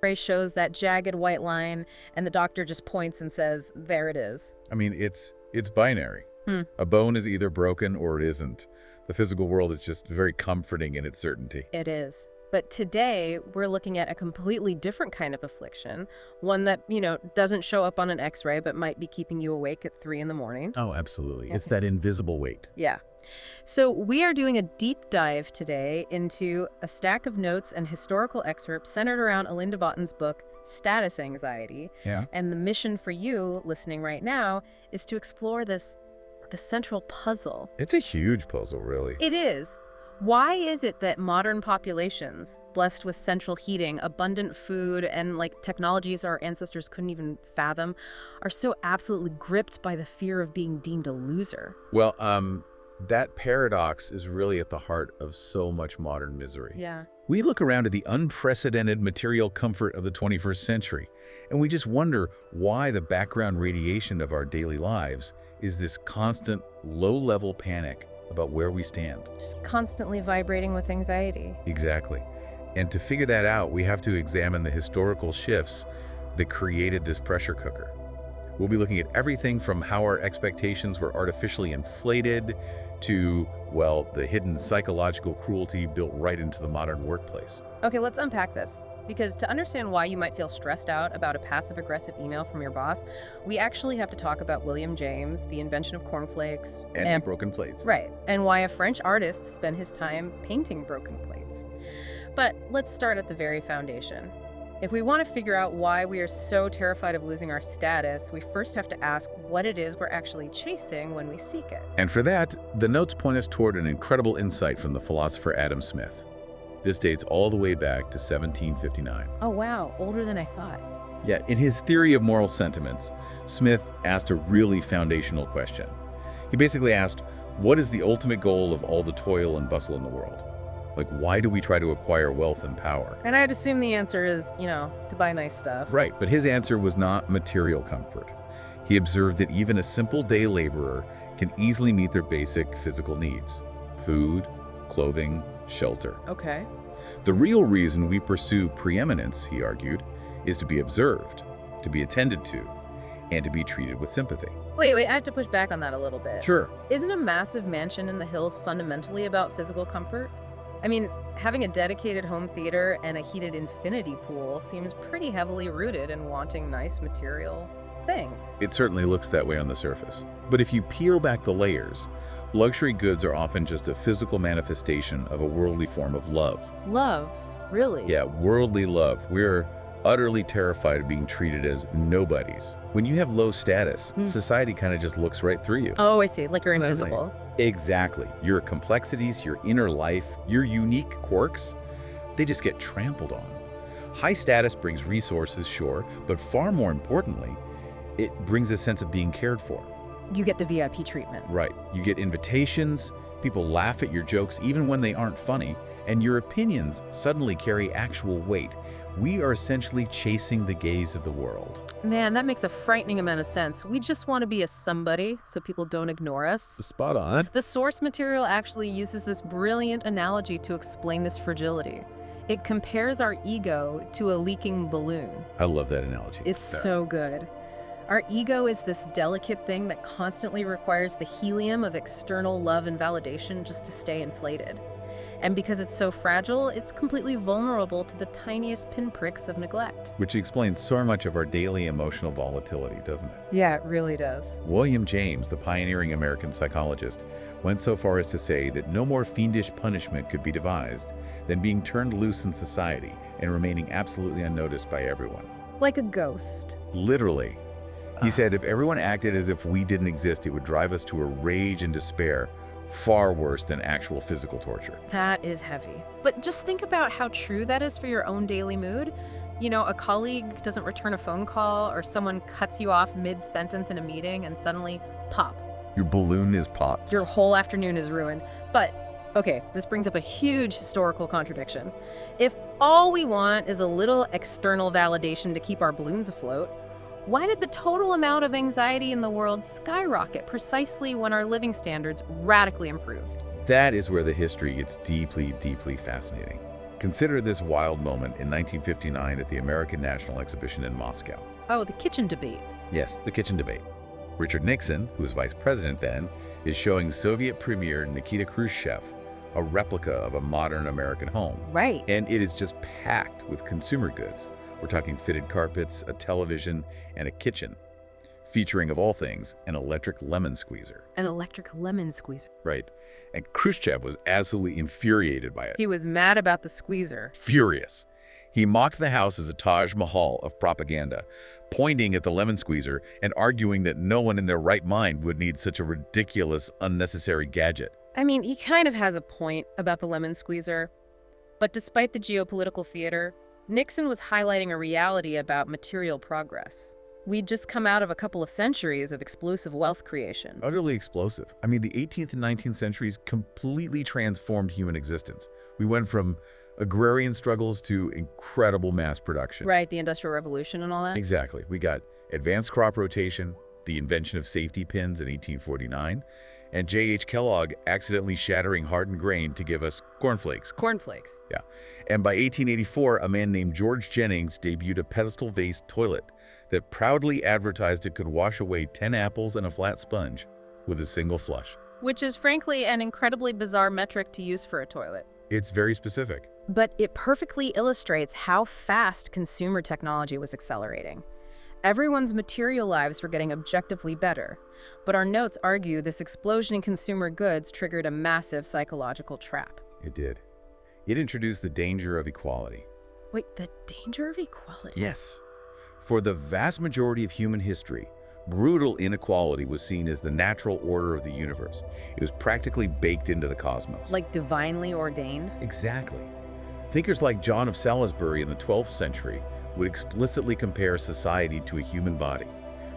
X-ray shows that jagged white line, and the doctor just points and says, there it is. I mean, it's binary. A bone is either broken or it isn't. The physical world is just very comforting in its certainty. It is. But today, we're looking at a completely different kind of affliction, one that, doesn't show up on an X-ray, but might be keeping you awake at 3 in the morning. Oh, absolutely. It's that invisible weight. Yeah. So we are doing a deep dive today into a stack of notes and historical excerpts centered around Alaindebotton's book, Status Anxiety. Yeah. And the mission for you listening right now is to explore the central puzzle. It's a huge puzzle, really. It is. Why is it that modern populations, blessed with central heating, abundant food, and technologies our ancestors couldn't even fathom, are so absolutely gripped by the fear of being deemed a loser? Well, that paradox is really at the heart of so much modern misery. Yeah. We look around at the unprecedented material comfort of the 21st century, and we just wonder why the background radiation of our daily lives is this constant, low-level panic about where we stand. Just constantly vibrating with anxiety. Exactly. And to figure that out, we have to examine the historical shifts that created this pressure cooker. We'll be looking at everything from how our expectations were artificially inflated to, well, the hidden psychological cruelty built right into the modern workplace. Okay, let's unpack this. Because to understand why you might feel stressed out about a passive-aggressive email from your boss, we actually have to talk about William James, the invention of cornflakes. And broken plates. Right, and why a French artist spent his time painting broken plates. But let's start at the very foundation. If we want to figure out why we are so terrified of losing our status, we first have to ask what it is we're actually chasing when we seek it. And for that, the notes point us toward an incredible insight from the philosopher Adam Smith. This dates all the way back to 1759. Oh wow, older than I thought. Yeah, in his theory of moral sentiments, Smith asked a really foundational question. He basically asked, what is the ultimate goal of all the toil and bustle in the world? Why do we try to acquire wealth and power? And I'd assume the answer is, to buy nice stuff. Right, but his answer was not material comfort. He observed that even a simple day laborer can easily meet their basic physical needs: food, clothing, shelter. Okay. The real reason we pursue preeminence, he argued, is to be observed, to be attended to, and to be treated with sympathy. Wait, I have to push back on that a little bit. Sure. Isn't a massive mansion in the hills fundamentally about physical comfort? I mean, having a dedicated home theater and a heated infinity pool seems pretty heavily rooted in wanting nice material things. It certainly looks that way on the surface. But if you peel back the layers, luxury goods are often just a physical manifestation of a worldly form of love. Love? Really? Yeah, worldly love. We're utterly terrified of being treated as nobodies. When you have low status, society kind of just looks right through you. Oh, I see. Like you're invisible. Exactly. Your complexities, your inner life, your unique quirks, they just get trampled on. High status brings resources, sure, but far more importantly, it brings a sense of being cared for. You get the VIP treatment. Right. You get invitations, people laugh at your jokes even when they aren't funny, and your opinions suddenly carry actual weight. We are essentially chasing the gaze of the world. Man, that makes a frightening amount of sense. We just want to be a somebody so people don't ignore us. Spot on. The source material actually uses this brilliant analogy to explain this fragility. It compares our ego to a leaking balloon. I love that analogy. It's so good. Our ego is this delicate thing that constantly requires the helium of external love and validation just to stay inflated. And because it's so fragile, it's completely vulnerable to the tiniest pinpricks of neglect. Which explains so much of our daily emotional volatility, doesn't it? Yeah, it really does. William James, the pioneering American psychologist, went so far as to say that no more fiendish punishment could be devised than being turned loose in society and remaining absolutely unnoticed by everyone. Like a ghost. Literally. He said if everyone acted as if we didn't exist, it would drive us to a rage and despair far worse than actual physical torture. That is heavy. But just think about how true that is for your own daily mood. A colleague doesn't return a phone call, or someone cuts you off mid-sentence in a meeting, and suddenly, pop. Your balloon is popped. Your whole afternoon is ruined. But, okay, this brings up a huge historical contradiction. If all we want is a little external validation to keep our balloons afloat, why did the total amount of anxiety in the world skyrocket precisely when our living standards radically improved? That is where the history gets deeply, deeply fascinating. Consider this wild moment in 1959 at the American National Exhibition in Moscow. Oh, the kitchen debate. Yes, the kitchen debate. Richard Nixon, who was vice president then, is showing Soviet Premier Nikita Khrushchev a replica of a modern American home. Right. And it is just packed with consumer goods. We're talking fitted carpets, a television, and a kitchen, featuring, of all things, an electric lemon squeezer. An electric lemon squeezer. Right. And Khrushchev was absolutely infuriated by it. He was mad about the squeezer. Furious. He mocked the house as a Taj Mahal of propaganda, pointing at the lemon squeezer and arguing that no one in their right mind would need such a ridiculous, unnecessary gadget. I mean, he kind of has a point about the lemon squeezer. But despite the geopolitical theater, Nixon was highlighting a reality about material progress. We'd just come out of a couple of centuries of explosive wealth creation. Utterly explosive. I mean, the 18th and 19th centuries completely transformed human existence. We went from agrarian struggles to incredible mass production. Right, the Industrial Revolution and all that? Exactly. We got advanced crop rotation, the invention of safety pins in 1849, and J.H. Kellogg accidentally shattering hardened grain to give us cornflakes. Cornflakes. Yeah. And by 1884, a man named George Jennings debuted a pedestal-based toilet that proudly advertised it could wash away 10 apples and a flat sponge with a single flush. Which is frankly an incredibly bizarre metric to use for a toilet. It's very specific. But it perfectly illustrates how fast consumer technology was accelerating. Everyone's material lives were getting objectively better, but our notes argue this explosion in consumer goods triggered a massive psychological trap. It did. It introduced the danger of equality. Wait, the danger of equality? Yes. For the vast majority of human history, brutal inequality was seen as the natural order of the universe. It was practically baked into the cosmos. Like divinely ordained? Exactly. Thinkers like John of Salisbury in the 12th century would explicitly compare society to a human body.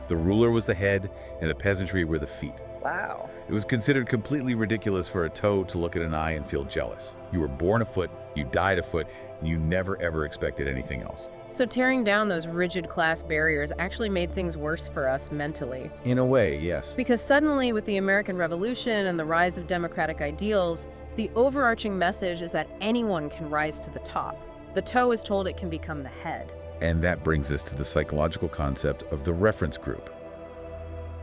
The ruler was the head, and the peasantry were the feet. Wow. It was considered completely ridiculous for a toe to look at an eye and feel jealous. You were born afoot, you died afoot, and you never ever expected anything else. So tearing down those rigid class barriers actually made things worse for us mentally. In a way, yes. Because suddenly, with the American Revolution and the rise of democratic ideals, the overarching message is that anyone can rise to the top. The toe is told it can become the head. And that brings us to the psychological concept of the reference group.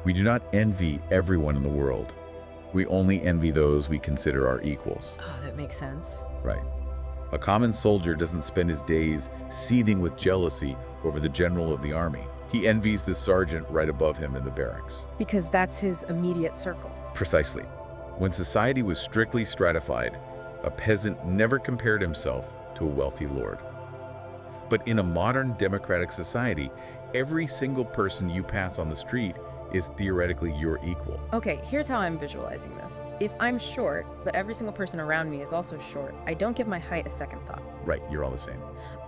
We do not envy everyone in the world. We only envy those we consider our equals. Oh, that makes sense. Right. A common soldier doesn't spend his days seething with jealousy over the general of the army. He envies the sergeant right above him in the barracks. Because that's his immediate circle. Precisely. When society was strictly stratified, a peasant never compared himself to a wealthy lord. But in a modern democratic society, every single person you pass on the street is theoretically your equal. Okay, here's how I'm visualizing this. If I'm short, but every single person around me is also short, I don't give my height a second thought. Right, you're all the same.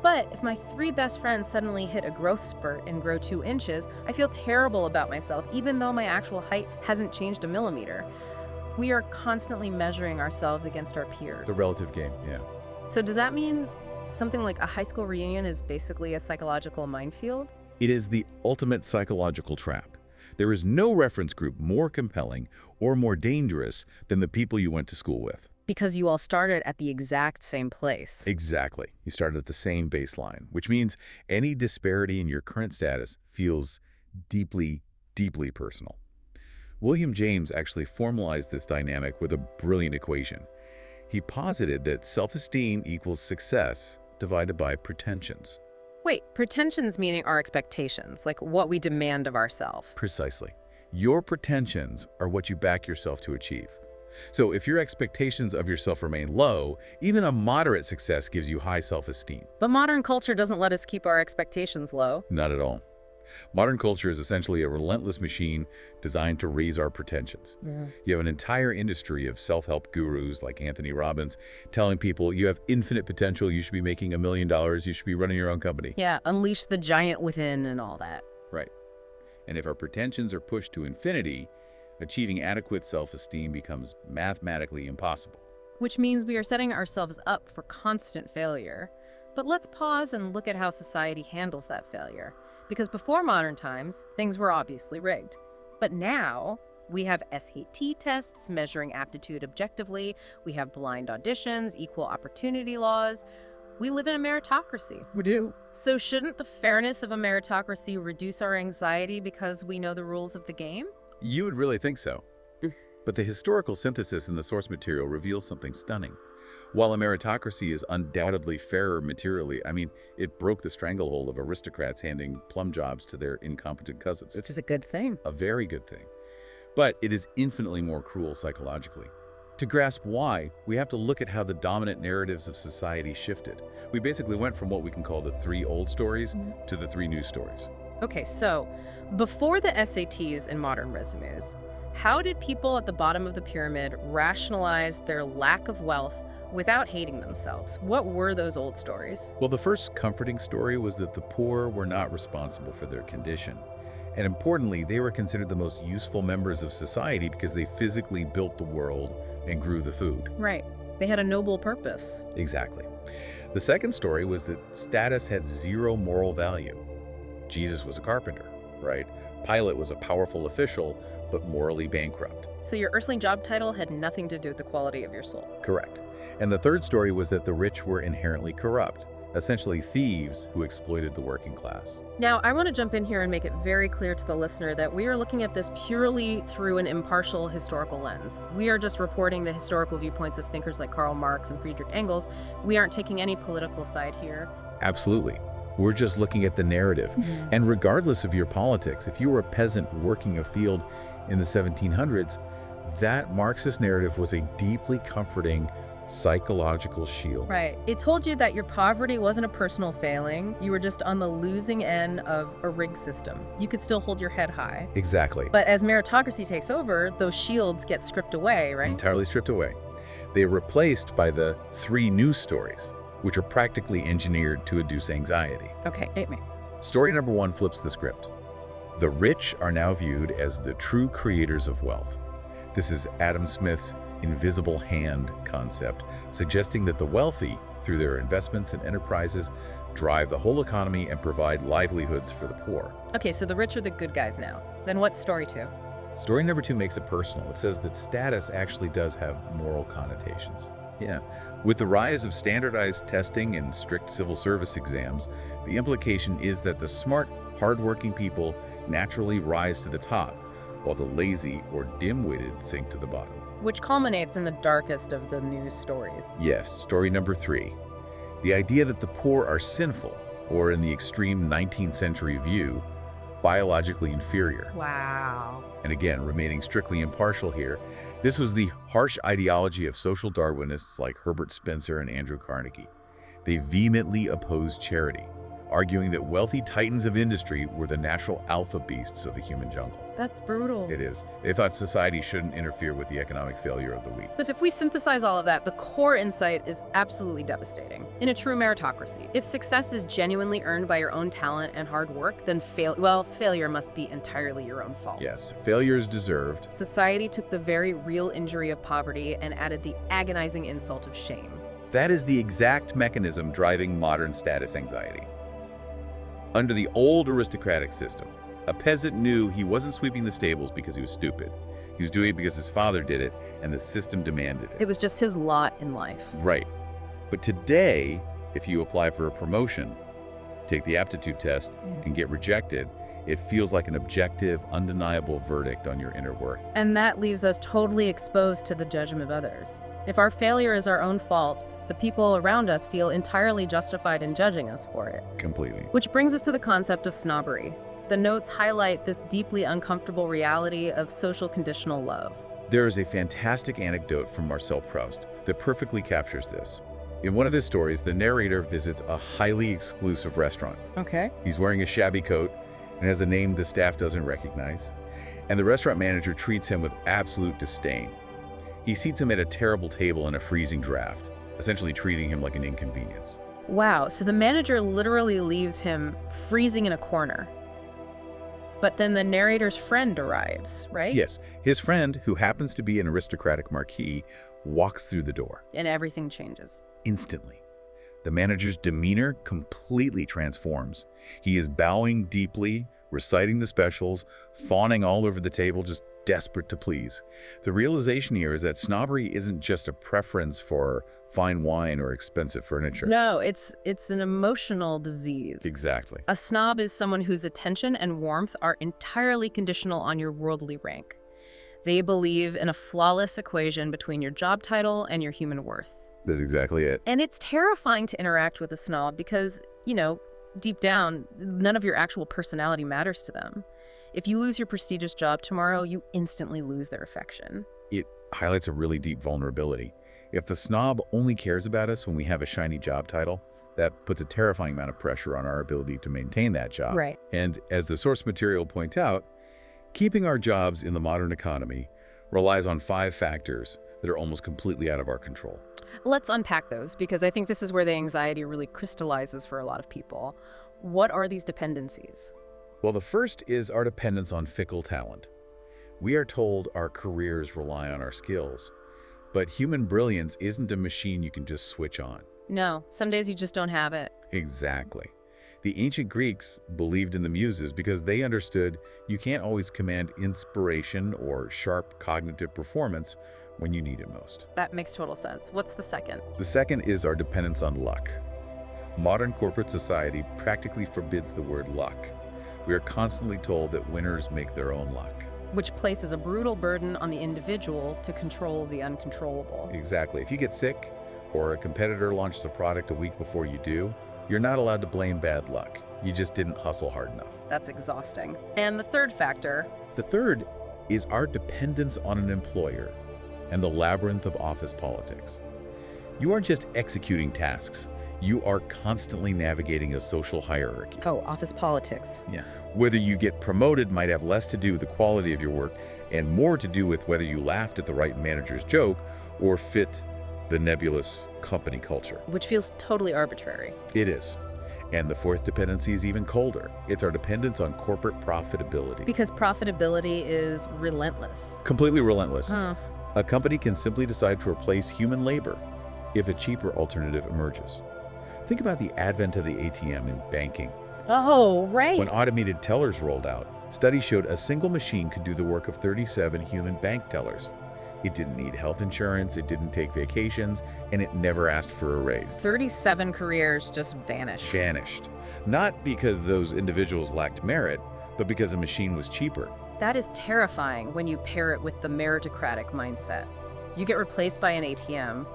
But if my 3 best friends suddenly hit a growth spurt and grow 2 inches, I feel terrible about myself, even though my actual height hasn't changed a millimeter. We are constantly measuring ourselves against our peers. The relative game, yeah. So does that mean something like a high school reunion is basically a psychological minefield? It is the ultimate psychological trap. There is no reference group more compelling or more dangerous than the people you went to school with. Because you all started at the exact same place. Exactly. You started at the same baseline, which means any disparity in your current status feels deeply, deeply personal. William James actually formalized this dynamic with a brilliant equation. He posited that self-esteem equals success divided by pretensions. Wait, pretensions meaning our expectations, like what we demand of ourselves. Precisely. Your pretensions are what you back yourself to achieve. So if your expectations of yourself remain low, even a moderate success gives you high self-esteem. But modern culture doesn't let us keep our expectations low. Not at all. Modern culture is essentially a relentless machine designed to raise our pretensions. Yeah. You have an entire industry of self-help gurus like Anthony Robbins telling people you have infinite potential, you should be making $1 million, you should be running your own company. Yeah, unleash the giant within and all that. Right. And if our pretensions are pushed to infinity, achieving adequate self-esteem becomes mathematically impossible. Which means we are setting ourselves up for constant failure. But let's pause and look at how society handles that failure. Because before modern times, things were obviously rigged. But now, we have SAT tests measuring aptitude objectively, we have blind auditions, equal opportunity laws. We live in a meritocracy. We do. So shouldn't the fairness of a meritocracy reduce our anxiety because we know the rules of the game? You would really think so. Mm. But the historical synthesis in the source material reveals something stunning. While a meritocracy is undoubtedly fairer materially, it broke the stranglehold of aristocrats handing plum jobs to their incompetent cousins. Which is a good thing. A very good thing. But it is infinitely more cruel psychologically. To grasp why, we have to look at how the dominant narratives of society shifted. We basically went from what we can call the 3 old stories to the 3 new stories. Okay, so before the SATs and modern resumes, how did people at the bottom of the pyramid rationalize their lack of wealth without hating themselves? What were those old stories? Well, the first comforting story was that the poor were not responsible for their condition. And importantly, they were considered the most useful members of society because they physically built the world and grew the food. Right. They had a noble purpose. Exactly. The second story was that status had 0 moral value. Jesus was a carpenter, right? Pilate was a powerful official, but morally bankrupt. So your earthly job title had nothing to do with the quality of your soul. Correct. And the third story was that the rich were inherently corrupt, essentially thieves who exploited the working class. Now, I want to jump in here and make it very clear to the listener that we are looking at this purely through an impartial historical lens. We are just reporting the historical viewpoints of thinkers like Karl Marx and Friedrich Engels. We aren't taking any political side here. Absolutely. We're just looking at the narrative. And regardless of your politics, if you were a peasant working a field in the 1700s, that Marxist narrative was a deeply comforting psychological shield. Right. It told you that your poverty wasn't a personal failing. You were just on the losing end of a rigged system. You could still hold your head high. Exactly. But as meritocracy takes over, those shields get stripped away, right? Entirely stripped away. They are replaced by the 3 new stories, which are practically engineered to induce anxiety. Okay, hit me. Story number 1 flips the script. The rich are now viewed as the true creators of wealth. This is Adam Smith's invisible hand concept, suggesting that the wealthy, through their investments and enterprises, drive the whole economy and provide livelihoods for the poor. Okay, so the rich are the good guys now. Then what's story 2? Story number 2 makes it personal. It says that status actually does have moral connotations. Yeah. With the rise of standardized testing and strict civil service exams, the implication is that the smart, hardworking people naturally rise to the top, while the lazy or dim-witted sink to the bottom. Which culminates in the darkest of the news stories. Yes, story number 3. The idea that the poor are sinful, or in the extreme 19th century view, biologically inferior. Wow. And again, remaining strictly impartial here, this was the harsh ideology of social Darwinists like Herbert Spencer and Andrew Carnegie. They vehemently opposed charity, arguing that wealthy titans of industry were the natural alpha beasts of the human jungle. That's brutal. It is. They thought society shouldn't interfere with the economic failure of the weak. But if we synthesize all of that, the core insight is absolutely devastating. In a true meritocracy, if success is genuinely earned by your own talent and hard work, then failure must be entirely your own fault. Yes, failure is deserved. Society took the very real injury of poverty and added the agonizing insult of shame. That is the exact mechanism driving modern status anxiety. Under the old aristocratic system, a peasant knew he wasn't sweeping the stables because he was stupid. He was doing it because his father did it and the system demanded it. It was just his lot in life. Right. But today, if you apply for a promotion, take the aptitude test, and get rejected, it feels like an objective, undeniable verdict on your inner worth. And that leaves us totally exposed to the judgment of others. If our failure is our own fault, the people around us feel entirely justified in judging us for it. Completely. Which brings us to the concept of snobbery. The notes highlight this deeply uncomfortable reality of social conditional love. There is a fantastic anecdote from Marcel Proust that perfectly captures this. In one of his stories, the narrator visits a highly exclusive restaurant. Okay. He's wearing a shabby coat and has a name the staff doesn't recognize. And the restaurant manager treats him with absolute disdain. He seats him at a terrible table in a freezing draft, essentially treating him like an inconvenience. Wow, so the manager literally leaves him freezing in a corner. But then the narrator's friend arrives, right? Yes, his friend, who happens to be an aristocratic marquis, walks through the door. And everything changes. Instantly. The manager's demeanor completely transforms. He is bowing deeply, reciting the specials, fawning all over the table, just desperate to please. The realization here is that snobbery isn't just a preference for fine wine or expensive furniture. No, it's an emotional disease. Exactly. A snob is someone whose attention and warmth are entirely conditional on your worldly rank. They believe in a flawless equation between your job title and your human worth. That's exactly it. And it's terrifying to interact with a snob because, deep down, none of your actual personality matters to them. If you lose your prestigious job tomorrow, you instantly lose their affection. It highlights a really deep vulnerability. If the snob only cares about us when we have a shiny job title, that puts a terrifying amount of pressure on our ability to maintain that job. Right. And as the source material points out, keeping our jobs in the modern economy relies on 5 factors that are almost completely out of our control. Let's unpack those, because I think this is where the anxiety really crystallizes for a lot of people. What are these dependencies? Well, the first is our dependence on fickle talent. We are told our careers rely on our skills, but human brilliance isn't a machine you can just switch on. No, some days you just don't have it. Exactly. The ancient Greeks believed in the muses because they understood you can't always command inspiration or sharp cognitive performance when you need it most. That makes total sense. What's the second? The second is our dependence on luck. Modern corporate society practically forbids the word luck. We are constantly told that winners make their own luck. Which places a brutal burden on the individual to control the uncontrollable. Exactly. If you get sick or a competitor launches a product a week before you do, you're not allowed to blame bad luck. You just didn't hustle hard enough. That's exhausting. And the third factor? The third is our dependence on an employer and the labyrinth of office politics. You aren't just executing tasks. You are constantly navigating a social hierarchy. Oh, office politics. Yeah. Whether you get promoted might have less to do with the quality of your work and more to do with whether you laughed at the right manager's joke or fit the nebulous company culture. Which feels totally arbitrary. It is. And the fourth dependency is even colder. It's our dependence on corporate profitability. Because profitability is relentless. Completely relentless. Huh. A company can simply decide to replace human labor if a cheaper alternative emerges. Think about the advent of the ATM in banking. Oh, right. When automated tellers rolled out, studies showed a single machine could do the work of 37 human bank tellers. It didn't need health insurance, it didn't take vacations, and it never asked for a raise. 37 careers just vanished. Vanished. Not because those individuals lacked merit, but because a machine was cheaper. That is terrifying when you pair it with the meritocratic mindset. You get replaced by an ATM,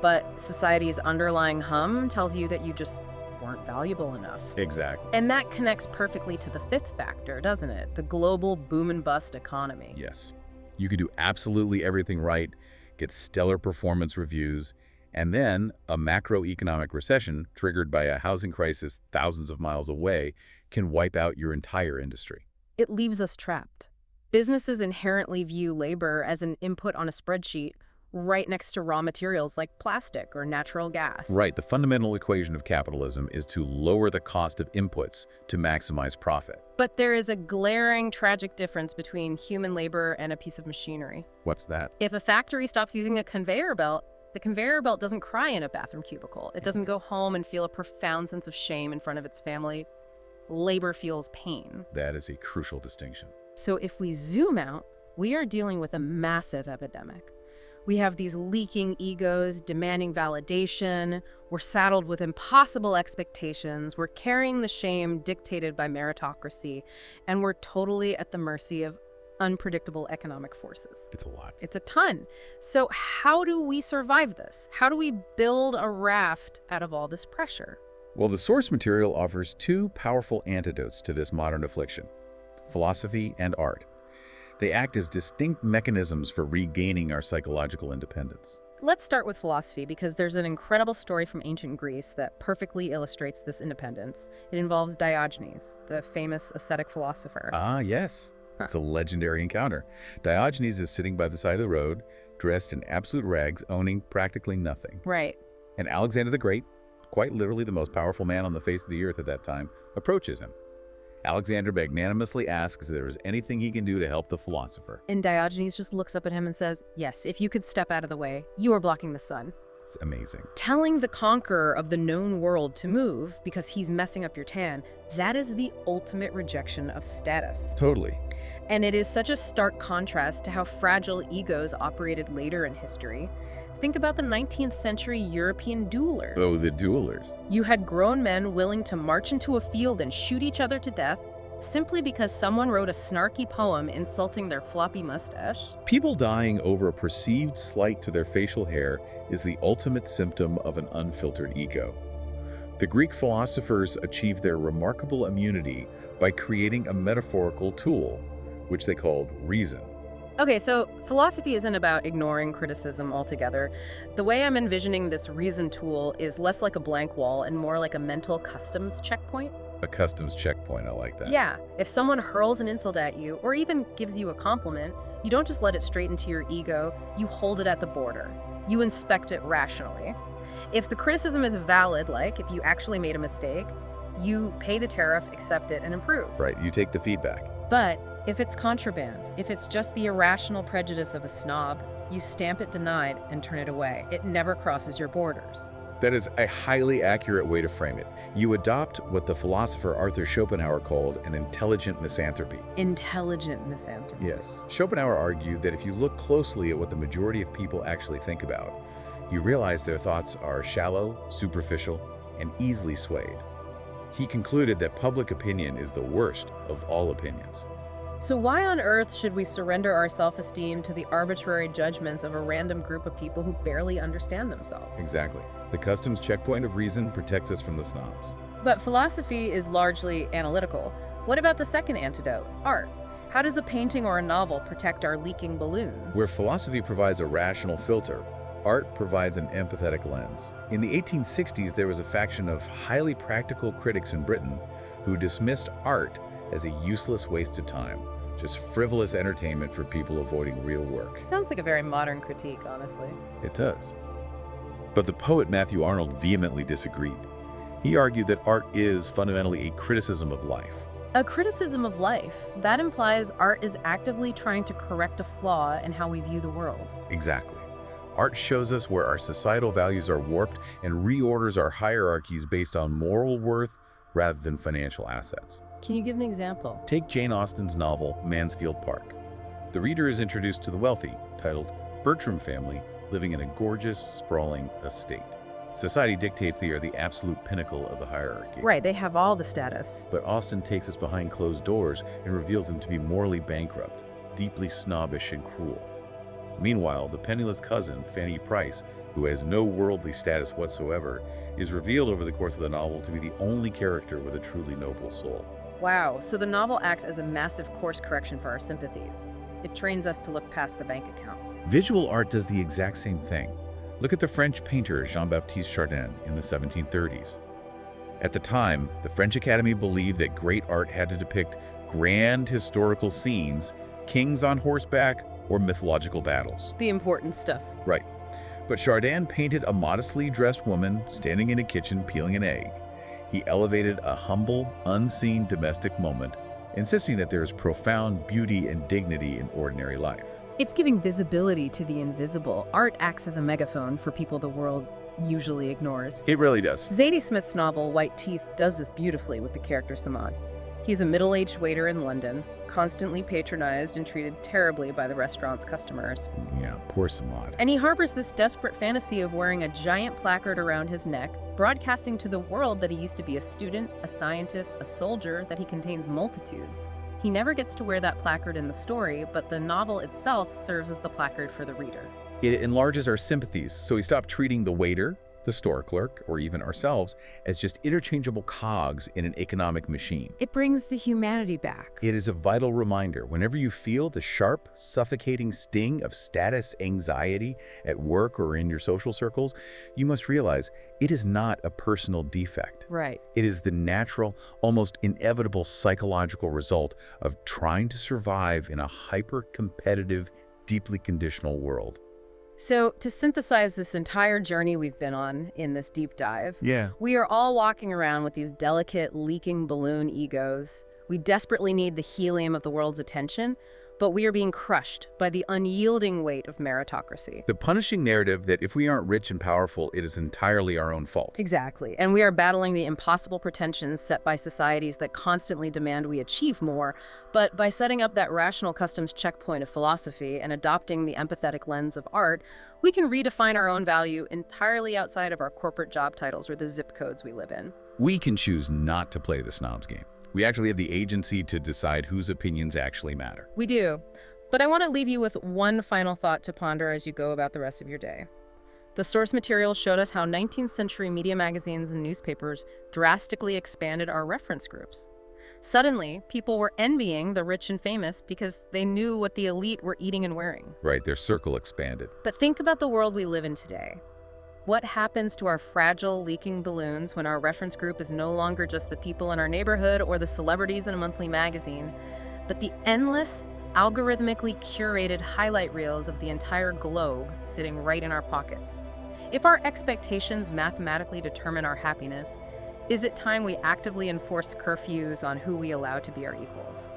but society's underlying hum tells you that you just weren't valuable enough. Exactly. And that connects perfectly to the fifth factor, doesn't it? The global boom and bust economy. Yes. You could do absolutely everything right, get stellar performance reviews, and then a macroeconomic recession triggered by a housing crisis thousands of miles away can wipe out your entire industry. It leaves us trapped. Businesses inherently view labor as an input on a spreadsheet right next to raw materials like plastic or natural gas. Right. The fundamental equation of capitalism is to lower the cost of inputs to maximize profit. But there is a glaring, tragic difference between human labor and a piece of machinery. What's that? If a factory stops using a conveyor belt, the conveyor belt doesn't cry in a bathroom cubicle. It doesn't go home and feel a profound sense of shame in front of its family. Labor feels pain. That is a crucial distinction. So if we zoom out, we are dealing with a massive epidemic. We have these leaking egos demanding validation. We're saddled with impossible expectations. We're carrying the shame dictated by meritocracy. And we're totally at the mercy of unpredictable economic forces. It's a lot. It's a ton. So how do we survive this? How do we build a raft out of all this pressure? Well, the source material offers 2 powerful antidotes to this modern affliction: philosophy and art. They act as distinct mechanisms for regaining our psychological independence. Let's start with philosophy because there's an incredible story from ancient Greece that perfectly illustrates this independence. It involves Diogenes, the famous ascetic philosopher. Ah, yes. It's a legendary encounter. Diogenes is sitting by the side of the road, dressed in absolute rags, owning practically nothing. Right. And Alexander the Great, quite literally the most powerful man on the face of the earth at that time, approaches him. Alexander magnanimously asks if there is anything he can do to help the philosopher. And Diogenes just looks up at him and says, yes, if you could step out of the way, you are blocking the sun. It's amazing. Telling the conqueror of the known world to move because he's messing up your tan, that is the ultimate rejection of status. Totally. And it is such a stark contrast to how fragile egos operated later in history. Think about the 19th century European dueler. Oh, the duelers. You had grown men willing to march into a field and shoot each other to death simply because someone wrote a snarky poem insulting their floppy mustache. People dying over a perceived slight to their facial hair is the ultimate symptom of an unfiltered ego. The Greek philosophers achieved their remarkable immunity by creating a metaphorical tool, which they called reason. Okay, so philosophy isn't about ignoring criticism altogether. The way I'm envisioning this reason tool is less like a blank wall and more like a mental customs checkpoint. A customs checkpoint, I like that. Yeah, if someone hurls an insult at you or even gives you a compliment, you don't just let it straight into your ego, you hold it at the border. You inspect it rationally. If the criticism is valid, like if you actually made a mistake, you pay the tariff, accept it, and improve. Right, you take the feedback. But if it's contraband, if it's just the irrational prejudice of a snob, you stamp it denied and turn it away. It never crosses your borders. That is a highly accurate way to frame it. You adopt what the philosopher Arthur Schopenhauer called an intelligent misanthropy. Intelligent misanthropy. Yes. Schopenhauer argued that if you look closely at what the majority of people actually think about, you realize their thoughts are shallow, superficial, and easily swayed. He concluded that public opinion is the worst of all opinions. So why on earth should we surrender our self-esteem to the arbitrary judgments of a random group of people who barely understand themselves? Exactly. The customs checkpoint of reason protects us from the snobs. But philosophy is largely analytical. What about the second antidote, art? How does a painting or a novel protect our leaking balloons? Where philosophy provides a rational filter, art provides an empathetic lens. In the 1860s, there was a faction of highly practical critics in Britain who dismissed art as a useless waste of time, just frivolous entertainment for people avoiding real work. Sounds like a very modern critique, honestly. It does. But the poet Matthew Arnold vehemently disagreed. He argued that art is fundamentally a criticism of life. A criticism of life. That implies art is actively trying to correct a flaw in how we view the world. Exactly. Art shows us where our societal values are warped and reorders our hierarchies based on moral worth rather than financial assets. Can you give an example? Take Jane Austen's novel, Mansfield Park. The reader is introduced to the wealthy, titled Bertram family, living in a gorgeous, sprawling estate. Society dictates they are the absolute pinnacle of the hierarchy. Right, they have all the status. But Austen takes us behind closed doors and reveals them to be morally bankrupt, deeply snobbish and cruel. Meanwhile, the penniless cousin, Fanny Price, who has no worldly status whatsoever, is revealed over the course of the novel to be the only character with a truly noble soul. Wow, so the novel acts as a massive course correction for our sympathies. It trains us to look past the bank account. Visual art does the exact same thing. Look at the French painter Jean-Baptiste Chardin in the 1730s. At the time, the French Academy believed that great art had to depict grand historical scenes, kings on horseback, or mythological battles. The important stuff. Right. But Chardin painted a modestly dressed woman standing in a kitchen peeling an egg. He elevated a humble, unseen domestic moment, insisting that there is profound beauty and dignity in ordinary life. It's giving visibility to the invisible. Art acts as a megaphone for people the world usually ignores. It really does. Zadie Smith's novel, White Teeth, does this beautifully with the character Samad. He's a middle-aged waiter in London, constantly patronized and treated terribly by the restaurant's customers. Yeah, poor Samad. And he harbors this desperate fantasy of wearing a giant placard around his neck, broadcasting to the world that he used to be a student, a scientist, a soldier, that he contains multitudes. He never gets to wear that placard in the story, but the novel itself serves as the placard for the reader. It enlarges our sympathies, so we stop treating the waiter, the store clerk, or even ourselves as just interchangeable cogs in an economic machine. It brings the humanity back. It is a vital reminder. Whenever you feel the sharp, suffocating sting of status anxiety at work or in your social circles, you must realize it is not a personal defect. Right. It is the natural, almost inevitable psychological result of trying to survive in a hyper-competitive, deeply conditional world. So, to synthesize this entire journey we've been on in this deep dive, we are all walking around with these delicate, leaking balloon egos. We desperately need the helium of the world's attention, but we are being crushed by the unyielding weight of meritocracy. The punishing narrative that if we aren't rich and powerful, it is entirely our own fault. Exactly. And we are battling the impossible pretensions set by societies that constantly demand we achieve more. But by setting up that rational customs checkpoint of philosophy and adopting the empathetic lens of art, we can redefine our own value entirely outside of our corporate job titles or the zip codes we live in. We can choose not to play the snobs game. We actually have the agency to decide whose opinions actually matter. We do. But I want to leave you with one final thought to ponder as you go about the rest of your day. The source material showed us how 19th century media magazines and newspapers drastically expanded our reference groups. Suddenly, people were envying the rich and famous because they knew what the elite were eating and wearing. Right, their circle expanded. But think about the world we live in today. What happens to our fragile, leaking balloons when our reference group is no longer just the people in our neighborhood or the celebrities in a monthly magazine, but the endless, algorithmically curated highlight reels of the entire globe sitting right in our pockets? If our expectations mathematically determine our happiness, is it time we actively enforce curfews on who we allow to be our equals?